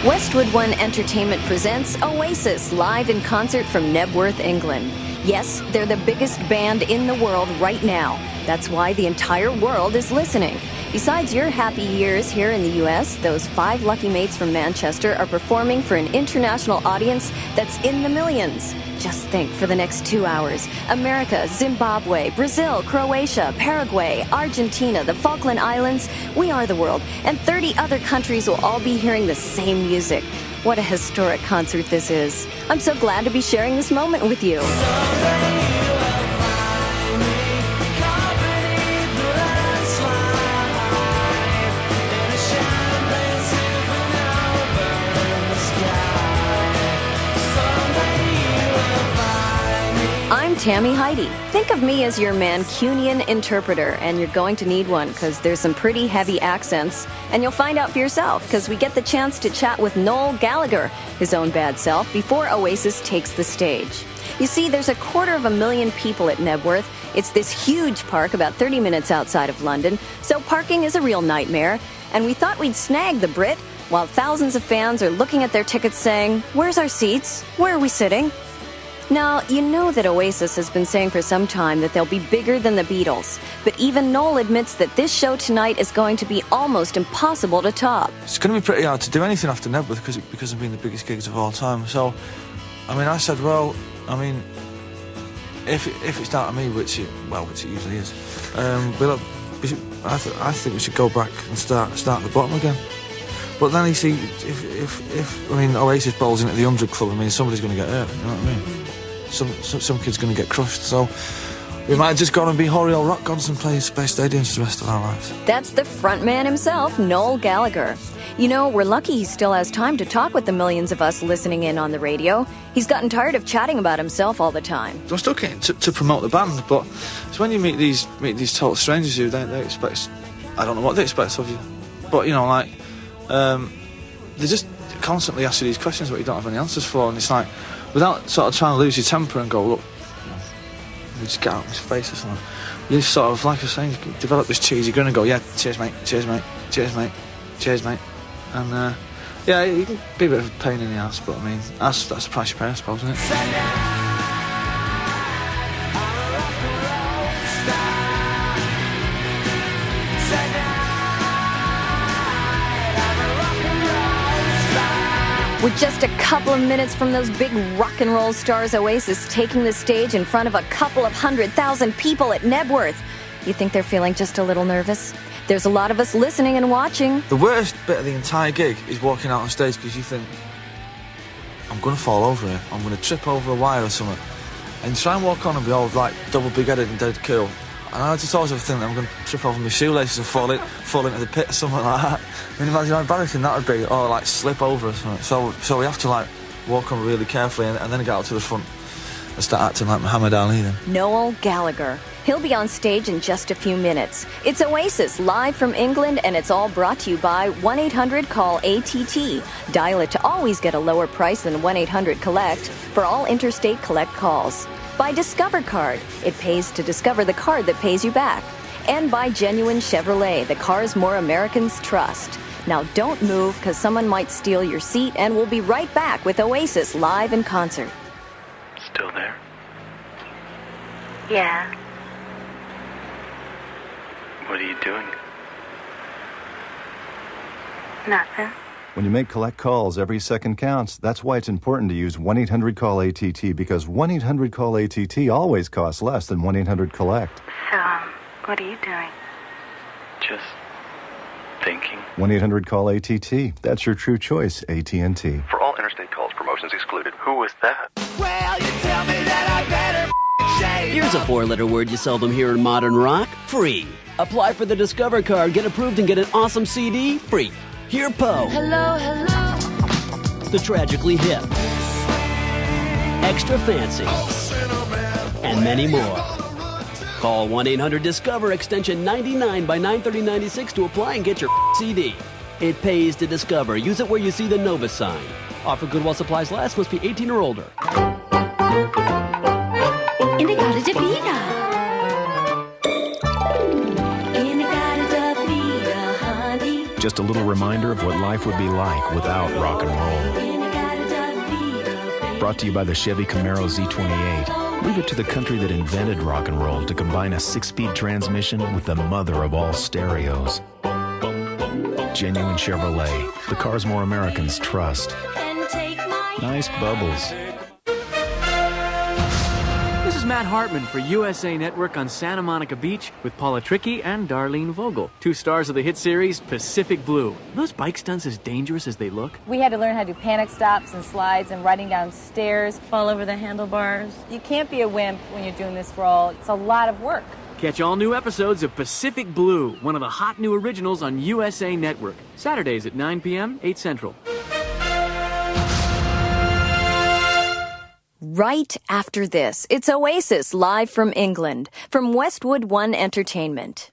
Westwood One Entertainment presents Oasis live in concert from Knebworth, England. Yes, they're the biggest band in the world right now. That's why the entire world is listening. Besides your happy years here in the U.S., those 5 lucky mates from Manchester are performing for an international audience that's in the millions. Just think, for the next 2 hours, America, Zimbabwe, Brazil, Croatia, Paraguay, Argentina, the Falkland Islands, we are the world, and 30 other countries will all be hearing the same music. What a historic concert this is. I'm so glad to be sharing this moment with you. I'm Tammy Heidi. Think of me as your Mancunian interpreter, and you're going to need one because there's some pretty heavy accents, and you'll find out for yourself because we get the chance to chat with Noel Gallagher, his own bad self, before Oasis takes the stage. You see, there's 250,000 people at Knebworth. It's this huge park about 30 minutes outside of London, so parking is a real nightmare, and we thought we'd snag the Brit while thousands of fans are looking at their tickets saying, "Where's our seats? Where are we sitting?" Now, you know that Oasis has been saying for some time that they'll be bigger than the Beatles, but even Noel admits that this show tonight is going to be almost impossible to top. It's going to be pretty hard to do anything after Knebworth because of being the biggest gigs of all time. So, I mean, I said, well, I mean, if it's down to me, which it usually is, I think we should go back and start at the bottom again. But then you see, if I mean, Oasis bowls in at the 100 club, I mean, somebody's going to get hurt, you know what I mean? Some kid's going to get crushed, so we might just go and be hoary old rock gods and play space stadiums for the rest of our lives. That's the front man himself, Noel Gallagher. You know, we're lucky he still has time to talk with the millions of us listening in on the radio. He's gotten tired of chatting about himself all the time. I'm still keen to promote the band, but it's when you meet these total strangers who they expect, I don't know what they expect of you, but you know, like, they just constantly ask you these questions that you don't have any answers for, and it's like, without sort of trying to lose your temper and go, look, you just get out of his face or something. You just sort of, like I was saying, you develop this cheesy grin and go, yeah, cheers mate, cheers mate, cheers mate, cheers mate. And yeah, you can be a bit of a pain in the ass, but I mean, that's the price you pay, I suppose, isn't it? With just a couple of minutes from those big rock and roll stars, Oasis taking the stage in front of 200,000 people at Knebworth. You think they're feeling just a little nervous? There's a lot of us listening and watching. The worst bit of the entire gig is walking out on stage because you think, I'm going to fall over here, I'm going to trip over a wire or something. And try and walk on and be all like double big-headed and dead cool. And I just always have a thing that I'm going to trip over my shoelaces and fall into the pit or something like that. I mean, imagine how embarrassing that would be, or like slip over or something. So we have to like walk on really carefully and then get out to the front and start acting like Muhammad Ali then. Noel Gallagher. He'll be on stage in just a few minutes. It's Oasis live from England, and it's all brought to you by 1-800-CALL-ATT. Dial it to always get a lower price than 1-800-COLLECT for all interstate collect calls. By Discover Card. It pays to discover the card that pays you back. And by Genuine Chevrolet, the cars more Americans trust. Now don't move, because someone might steal your seat, and we'll be right back with Oasis live in concert. Still there? Yeah. What are you doing? Nothing. When you make collect calls, every second counts. That's why it's important to use 1-800-CALL-ATT, because 1-800-CALL-ATT always costs less than 1-800-COLLECT. So, what are you doing? Just thinking. 1-800-CALL-ATT. That's your true choice, AT&T. For all interstate calls, promotions excluded. Who was that? Well, you tell me that I better shave. Here's a 4-letter word you seldom hear in modern rock. Free. Apply for the Discover Card, get approved, and get an awesome CD free. Hear Poe. Hello, hello. The Tragically Hip. Extra Fancy. And many more. Call 1-800-DISCOVER extension 99 by 93096 to apply and get your CD. It pays to discover. Use it where you see the Nova sign. Offer good while supplies last. Must be 18 or older. In-A-Gadda-Da-Vida. Just a little reminder of what life would be like without rock and roll. Brought to you by the Chevy Camaro Z28. Leave it to the country that invented rock and roll to combine a 6-speed transmission with the mother of all stereos. Genuine Chevrolet, the cars more Americans trust. Nice bubbles. This is Matt Hartman for USA Network on Santa Monica Beach with Paula Trickey and Darlene Vogel, 2 stars of the hit series Pacific Blue. Are those bike stunts as dangerous as they look? We had to learn how to do panic stops and slides and riding down stairs, fall over the handlebars. You can't be a wimp when you're doing this role. It's a lot of work. Catch all new episodes of Pacific Blue, one of the hot new originals on USA Network. Saturdays at 9 p.m., 8 Central. Right after this, it's Oasis live from England, from Westwood One Entertainment.